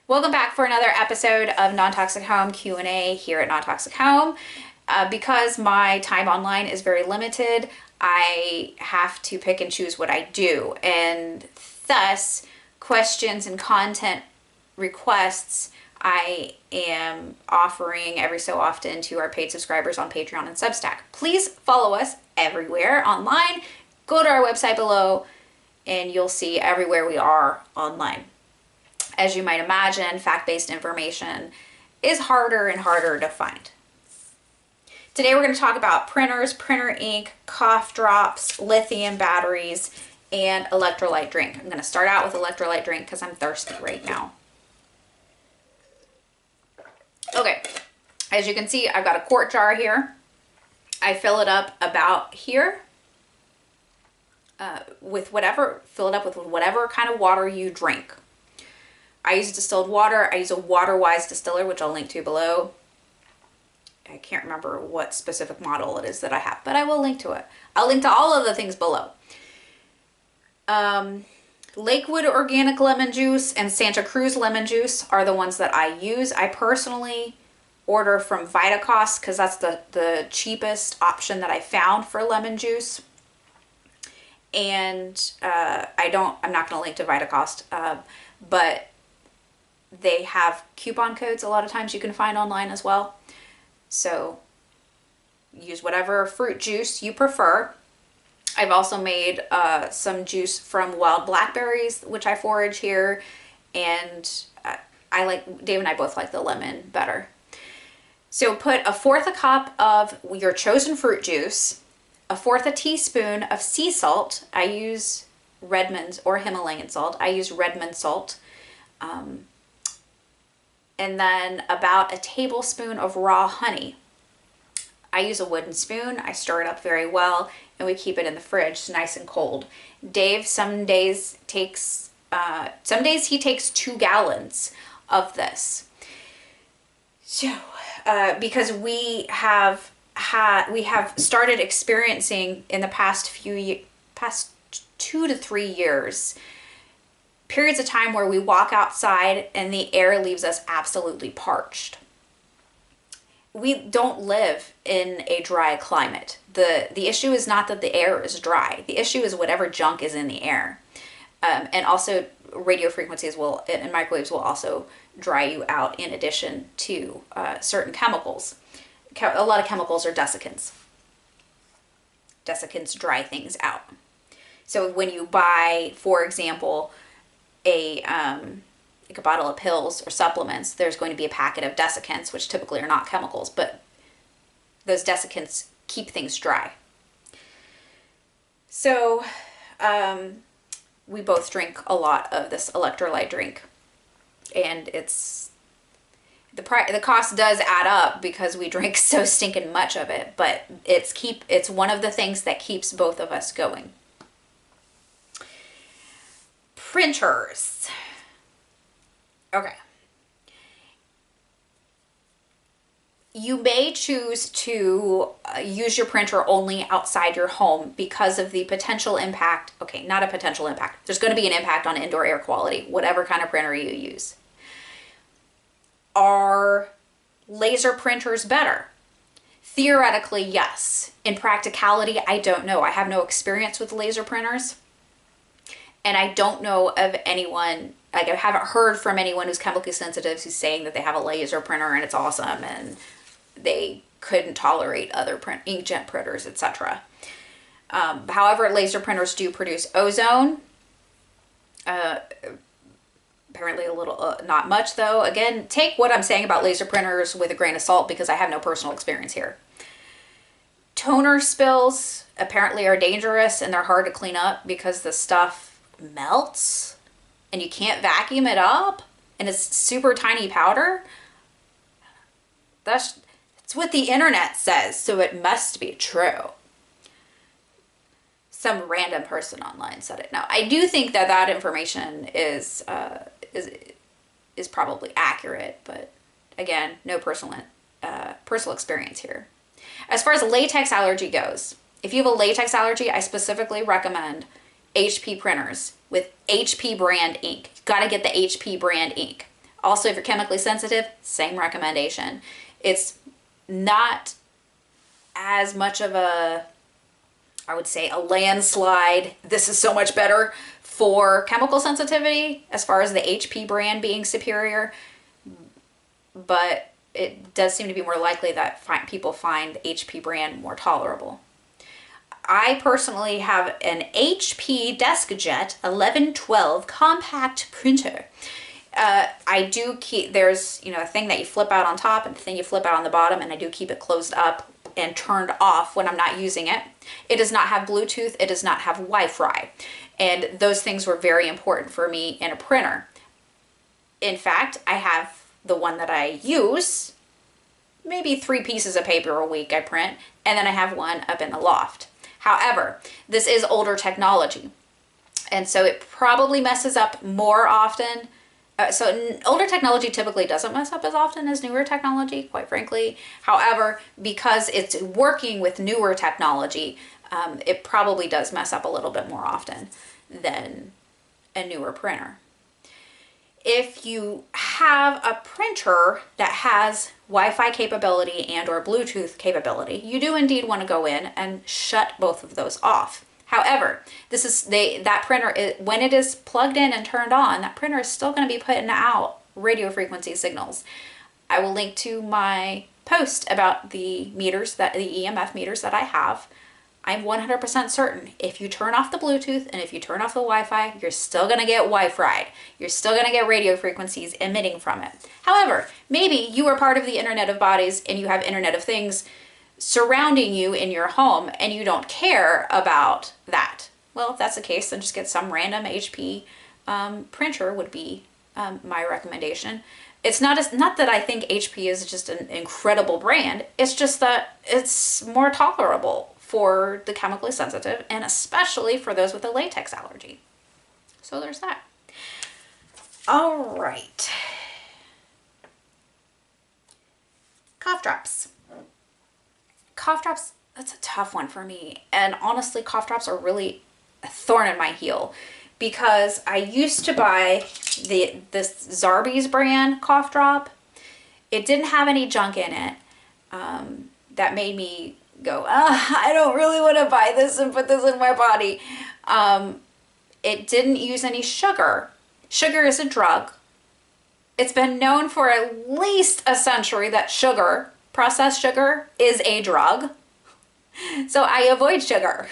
Welcome back for another episode of Non-Toxic Home Q&A here at Non-Toxic Home. Because my time online is very limited, I have to pick and choose what I do, and thus questions and content requests I am offering every so often to our paid subscribers on Patreon and Substack. Please follow us everywhere online. Go to our website below and you'll see everywhere we are online. As you might imagine, fact-based information is harder and harder to find. Today we're going to talk about printers, printer ink, cough drops, lithium batteries, and electrolyte drink. I'm going to start out with electrolyte drink because I'm thirsty right now. Okay, as you can see, I've got a quart jar here. I fill it up about here fill it up with whatever kind of water you drink. I use distilled water. I use a water-wise distiller, which I'll link to below. I can't remember what specific model it is that I have, but I will link to it. I'll link to all of the things below. Lakewood organic lemon juice and Santa Cruz lemon juice are the ones that I use. I personally order from Vitacost because that's the cheapest option that I found for lemon juice. And I'm not going to link to Vitacost, but they have coupon codes a lot of times you can find online as well. So use whatever fruit juice you prefer. I've also made some juice from wild blackberries, which I forage here, and Dave and I both like the lemon better. So put 1/4 cup of your chosen fruit juice, 1/4 teaspoon of sea salt. I use Redmond's or Himalayan salt. I use Redmond salt. And then about a tablespoon of raw honey. I use a wooden spoon. I stir it up very well, and we keep it in the fridge nice and cold. Dave some days he takes 2 gallons of this. So because we have started experiencing in the past 2 to 3 years periods of time where we walk outside and the air leaves us absolutely parched. We don't live in a dry climate. The issue is not that the air is dry. The issue is whatever junk is in the air. And also radio frequencies and microwaves will also dry you out in addition to certain chemicals. A lot of chemicals are desiccants. Desiccants dry things out. So when you buy, for example, like a bottle of pills or supplements, there's going to be a packet of desiccants, which typically are not chemicals, but those desiccants keep things dry. So we both drink a lot of this electrolyte drink, and the cost does add up because we drink so stinking much of it, but it's one of the things that keeps both of us going. Printers. Okay. You may choose to use your printer only outside your home because of the potential impact. Okay, not a potential impact. There's going to be an impact on indoor air quality, whatever kind of printer you use. Are laser printers better? Theoretically, yes. In practicality, I don't know. I have no experience with laser printers. And I don't know of anyone, I haven't heard from anyone who's chemically sensitive who's saying that they have a laser printer and it's awesome and they couldn't tolerate other inkjet printers, etc. However, laser printers do produce ozone. Apparently a little, not much though. Again, take what I'm saying about laser printers with a grain of salt because I have no personal experience here. Toner spills apparently are dangerous and they're hard to clean up because the stuff melts and you can't vacuum it up and it's super tiny powder. That's what the internet says, so it must be true. Some random person online said it. Now, I do think that information is probably accurate, but again, no personal experience here. As far as latex allergy goes, if you have a latex allergy, I specifically recommend HP printers with HP brand ink. You've got to get the HP brand ink. Also, if you're chemically sensitive, same recommendation. It's not as much of a, I would say, a landslide. This is so much better for chemical sensitivity as far as the HP brand being superior, but it does seem to be more likely that people find the HP brand more tolerable. I personally have an HP DeskJet 1112 compact printer. I do keep, there's, you know, a thing that you flip out on top and a thing you flip out on the bottom, and I do keep it closed up and turned off when I'm not using it. It does not have Bluetooth. It does not have Wi-Fi. And those things were very important for me in a printer. In fact, I have the one that I use, maybe 3 pieces of paper a week I print, and then I have one up in the loft. However, this is older technology, and so it probably messes up more often. So older technology typically doesn't mess up as often as newer technology, quite frankly. However, because it's working with newer technology, it probably does mess up a little bit more often than a newer printer. If you have a printer that has Wi-Fi capability and or Bluetooth capability, you do indeed want to go in and shut both of those off. However, that printer, when it is plugged in and turned on, that printer is still going to be putting out radio frequency signals. I will link to my post about the EMF meters that I have. I'm 100% certain if you turn off the Bluetooth and if you turn off the Wi-Fi, you're still going to get Wi-Fi. You're still going to get radio frequencies emitting from it. However, maybe you are part of the Internet of Bodies and you have Internet of Things surrounding you in your home and you don't care about that. Well, if that's the case, then just get some random HP printer would be my recommendation. It's not that I think HP is just an incredible brand. It's just that it's more tolerable for the chemically sensitive, and especially for those with a latex allergy. So there's that. All right. Cough drops. Cough drops, that's a tough one for me. And honestly, cough drops are really a thorn in my heel, because I used to buy this Zarbee's brand cough drop. It didn't have any junk in it. That made me go, I don't really want to buy this and put this in my body. It didn't use any sugar. Sugar is a drug. It's been known for at least a century that sugar, processed sugar, is a drug. So I avoid sugar,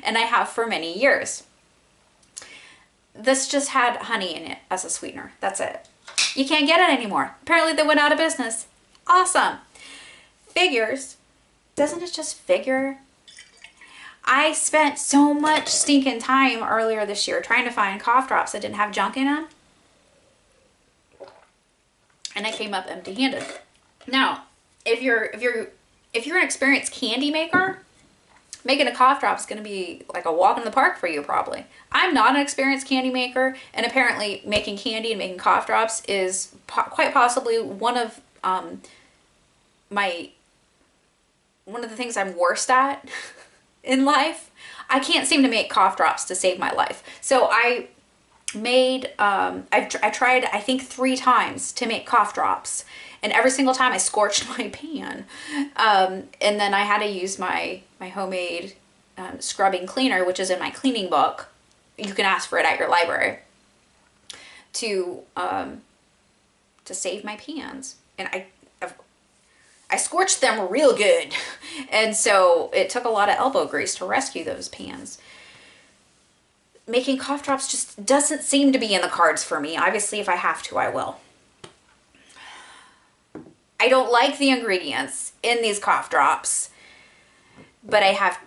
and I have for many years. This just had honey in it as a sweetener. That's it. You can't get it anymore. Apparently they went out of business. Awesome. Figures. Doesn't it just figure? I spent so much stinking time earlier this year trying to find cough drops that didn't have junk in them. And I came up empty-handed. Now, if you're an experienced candy maker, making a cough drop is going to be like a walk in the park for you probably. I'm not an experienced candy maker, and apparently making candy and making cough drops is quite possibly one of the things I'm worst at in life. I can't seem to make cough drops to save my life. So I made, I tried, I think 3 times to make cough drops. And every single time I scorched my pan. And then I had to use my homemade scrubbing cleaner, which is in my cleaning book. You can ask for it at your library. To save my pans. And I scorched them real good. And so it took a lot of elbow grease to rescue those pans. Making cough drops just doesn't seem to be in the cards for me. Obviously, if I have to, I will. I don't like the ingredients in these cough drops, but I have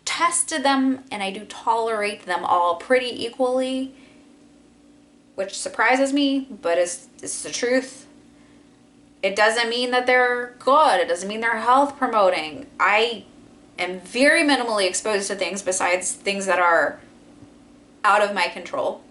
tested them and I do tolerate them all pretty equally, which surprises me, but it's the truth. It doesn't mean that they're good. It doesn't mean they're health promoting. I am very minimally exposed to things besides things that are out of my control.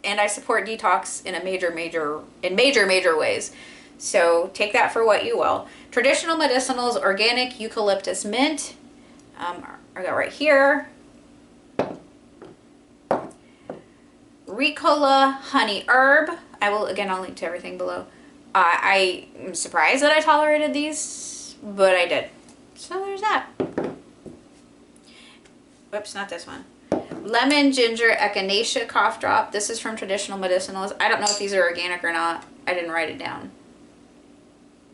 And I support detox in major ways. So take that for what you will. Traditional medicinals, organic eucalyptus mint. I got right here. Ricola honey herb. I'll link to everything below. I am surprised that I tolerated these, but I did. So there's that. Whoops, not this one. Lemon ginger echinacea cough drop. This is from Traditional Medicinals. I don't know if these are organic or not. I didn't write it down.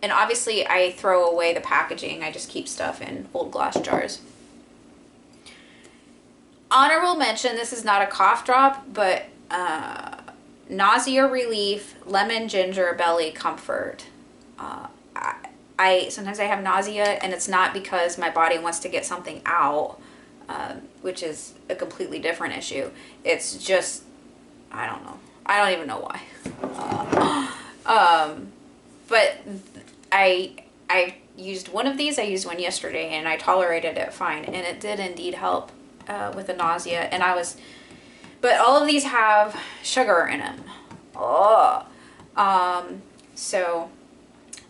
And obviously I throw away the packaging. I just keep stuff in old glass jars. Honorable mention, this is not a cough drop, but nausea relief, lemon ginger belly comfort. Sometimes I have nausea, and it's not because my body wants to get something out, which is a completely different issue. It's just, I don't know. I don't even know why. But I used one of these. I used one yesterday, and I tolerated it fine, and it did indeed help with the nausea. And but all of these have sugar in them. So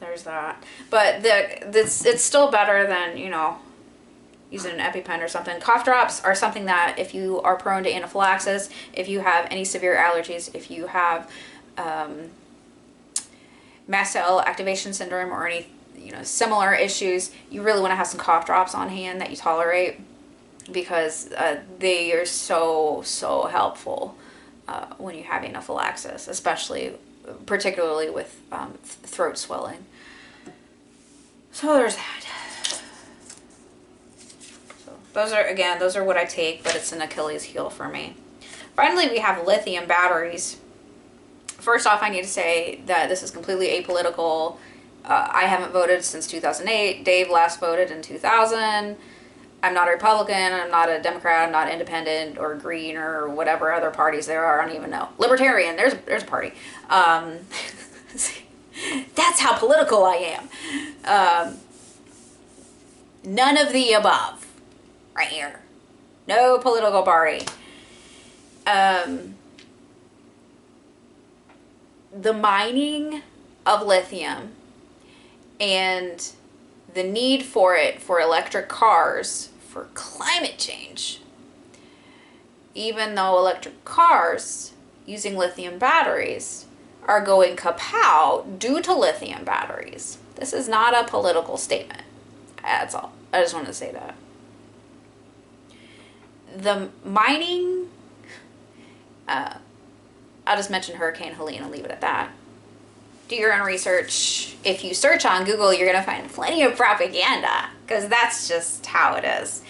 there's that. But it's still better than, you know, using an EpiPen or something. Cough drops are something that if you are prone to anaphylaxis, if you have any severe allergies, if you have mast cell activation syndrome or any, you know, similar issues, you really want to have some cough drops on hand that you tolerate, because they are so helpful when you have anaphylaxis, particularly with throat swelling. So there's that. So those are what I take, but it's an Achilles heel for me. Finally, we have lithium batteries. First off, I need to say that this is completely apolitical. I haven't voted since 2008. Dave last voted in 2000. I'm not a Republican, I'm not a Democrat, I'm not independent or green or whatever other parties there are. I don't even know. Libertarian, there's a party. That's how political I am. None of the above right here. No political party. The mining of lithium and the need for it for electric cars, for climate change, even though electric cars using lithium batteries are going kapow due to lithium batteries. This is not a political statement. That's all. I just wanted to say that. The mining, I'll just mention Hurricane Helene and leave it at that. Do your own research. If you search on Google, you're going to find plenty of propaganda, because that's just how it is.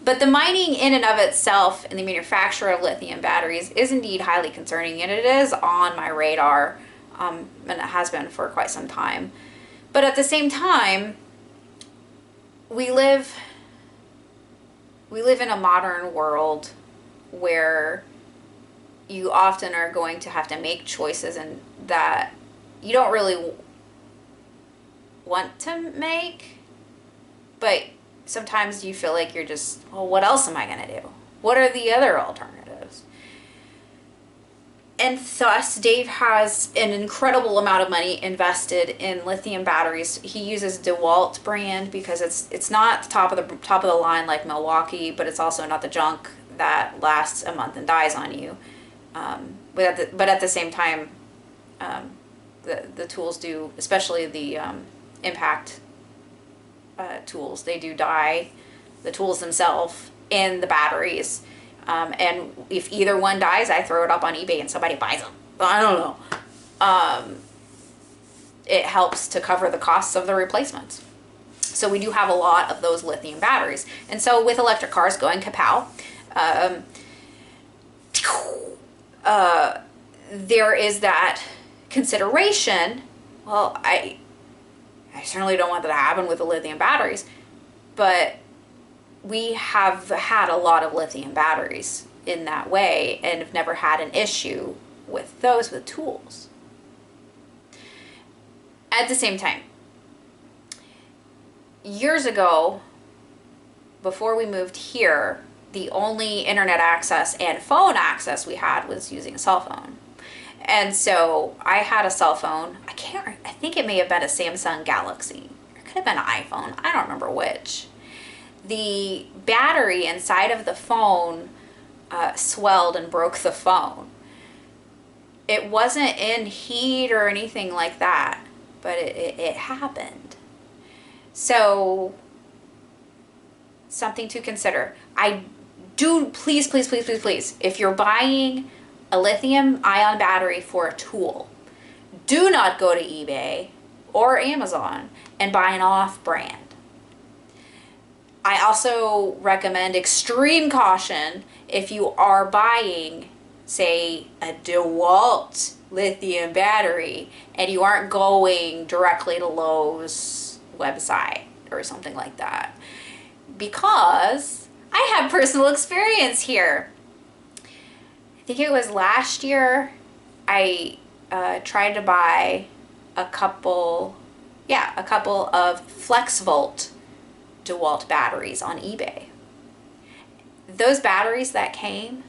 But the mining in and of itself and the manufacture of lithium batteries is indeed highly concerning, and it is on my radar, and it has been for quite some time. But at the same time, we live in a modern world where you often are going to have to make choices and that you don't really want to make, but sometimes you feel like you're just, well, what else am I going to do? What are the other alternatives? And thus, Dave has an incredible amount of money invested in lithium batteries. He uses DeWalt brand because it's not the top of the line like Milwaukee, but it's also not the junk that lasts a month and dies on you. But at the same time, the tools do, especially the impact tools, they do die, the tools themselves and the batteries. And if either one dies, I throw it up on eBay and somebody buys them. I don't know. It helps to cover the costs of the replacements. So we do have a lot of those lithium batteries. And so with electric cars going kapow, there is that consideration. Well, I certainly don't want that to happen with the lithium batteries, but we have had a lot of lithium batteries in that way and have never had an issue with those with tools. At the same time, years ago, before we moved here, the only internet access and phone access we had was using a cell phone. And so I had a cell phone. I think it may have been a Samsung Galaxy. It could have been an iPhone. I don't remember which. The battery inside of the phone swelled and broke the phone. It wasn't in heat or anything like that, but it happened. So, something to consider. I do, please, please, please, please, please, if you're buying a lithium ion battery for a tool, do not go to eBay or Amazon and buy an off-brand. I also recommend extreme caution if you are buying, say, a DeWalt lithium battery and you aren't going directly to Lowe's website or something like that. Because I have personal experience here. I think it was last year I tried to buy a couple of FlexVolt DeWalt batteries on eBay. Those batteries that came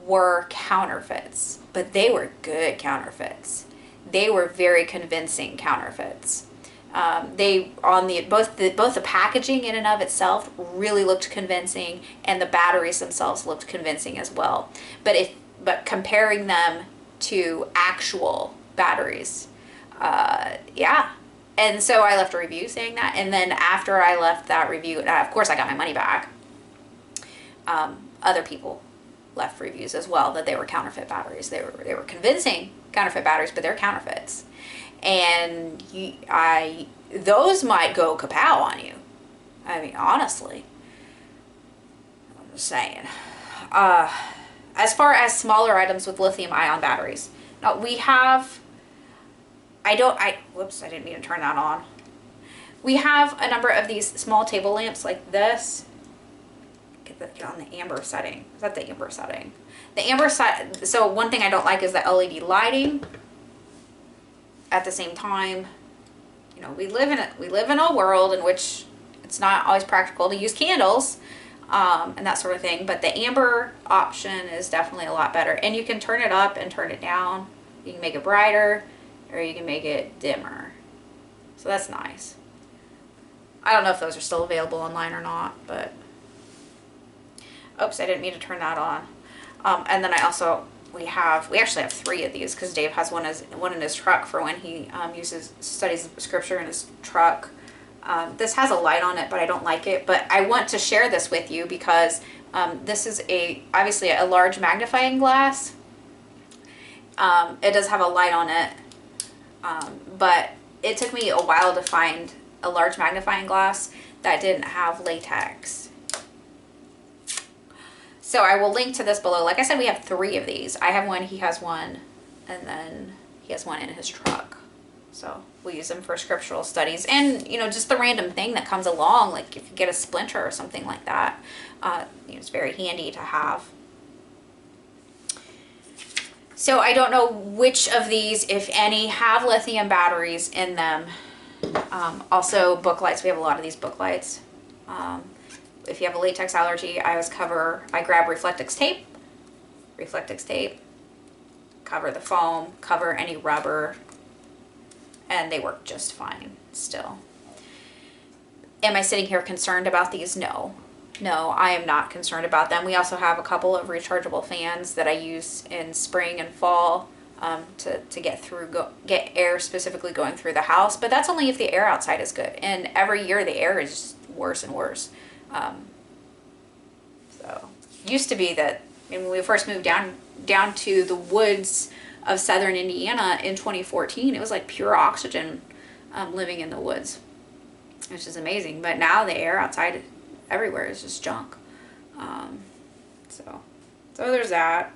were counterfeits, but they were good counterfeits. They were very convincing counterfeits. Both the packaging in and of itself really looked convincing, and the batteries themselves looked convincing as well. But comparing them to actual batteries, yeah. And so I left a review saying that, and then after I left that review, of course I got my money back. Other people left reviews as well that they were counterfeit batteries. They were convincing counterfeit batteries, but they're counterfeits. And those might go kapow on you. I mean, honestly. I'm just saying. As far as smaller items with lithium ion batteries. Now, we have... whoops, I didn't mean to turn that on. We have a number of these small table lamps like this. Get on the amber setting. Is that the amber setting? The amber set. So one thing I don't like is the LED lighting. At the same time, you know, we live in a world in which it's not always practical to use candles, and that sort of thing. But the amber option is definitely a lot better, and you can turn it up and turn it down. You can make it brighter, or you can make it dimmer. So that's nice. I don't know if those are still available online or not, but oops, I didn't mean to turn that on. And then we actually have 3 of these because Dave has one in his truck for when he studies scripture in his truck. This has a light on it, but I don't like it. But I want to share this with you because this is obviously a large magnifying glass. It does have a light on it, but it took me a while to find a large magnifying glass that didn't have latex. So I will link to this below. Like I said, we have 3 of these. I have one, he has one, and then he has one in his truck. So we use them for scriptural studies and, you know, just the random thing that comes along, like if you get a splinter or something like that, you know, it's very handy to have. So I don't know which of these, if any, have lithium batteries in them. Also book lights. We have a lot of these book lights. If you have a latex allergy, I grab Reflectix tape, cover the foam, cover any rubber, and they work just fine still. Am I sitting here concerned about these? No. No, I am not concerned about them. We also have a couple of rechargeable fans that I use in spring and fall to get air specifically going through the house, but that's only if the air outside is good. And every year the air is worse and worse. So used to be that when we first moved down to the woods of southern Indiana in 2014, it was like pure oxygen living in the woods, which is amazing. But now the air outside everywhere is just junk. So there's that.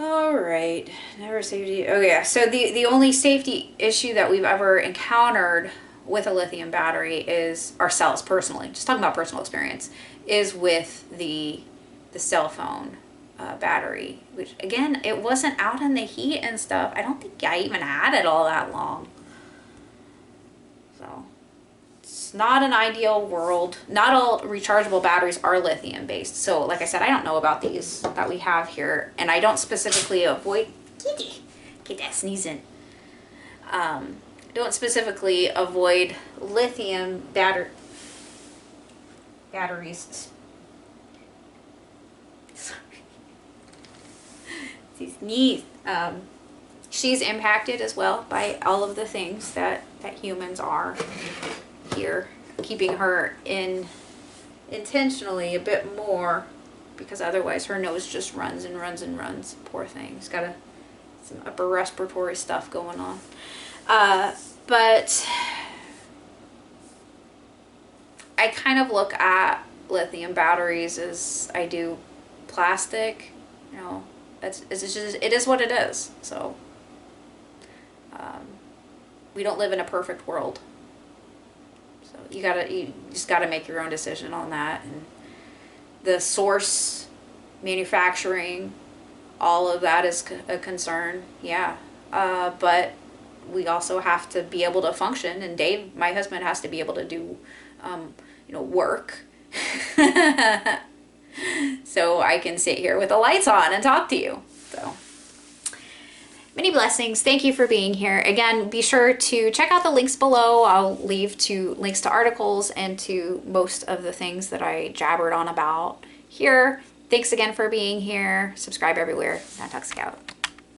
All right, never safety. Oh yeah, so the only safety issue that we've ever encountered with a lithium battery is ourselves personally, just talking about personal experience, is with the cell phone battery, which again, it wasn't out in the heat and stuff. I don't think I even had it all that long. So it's not an ideal world. Not all rechargeable batteries are lithium based. So like I said, I don't know about these that we have here, and I don't specifically avoid, get that sneezing. Don't specifically avoid lithium batteries. Sorry. It's sneeze. She's impacted as well by all of the things that humans are here, keeping her in intentionally a bit more, because otherwise her nose just runs and runs and runs. Poor thing. She's got some upper respiratory stuff going on. But I kind of look at lithium batteries as I do plastic. You know, it's just, it is what it is. So we don't live in a perfect world. So you just gotta make your own decision on that. And the source, manufacturing, all of that is a concern. Yeah, but we also have to be able to function. And Dave, my husband, has to be able to do, work. So I can sit here with the lights on and talk to you. So many blessings. Thank you for being here. Again, be sure to check out the links below. I'll leave links to articles and to most of the things that I jabbered on about here. Thanks again for being here. Subscribe everywhere. Now Toxic out.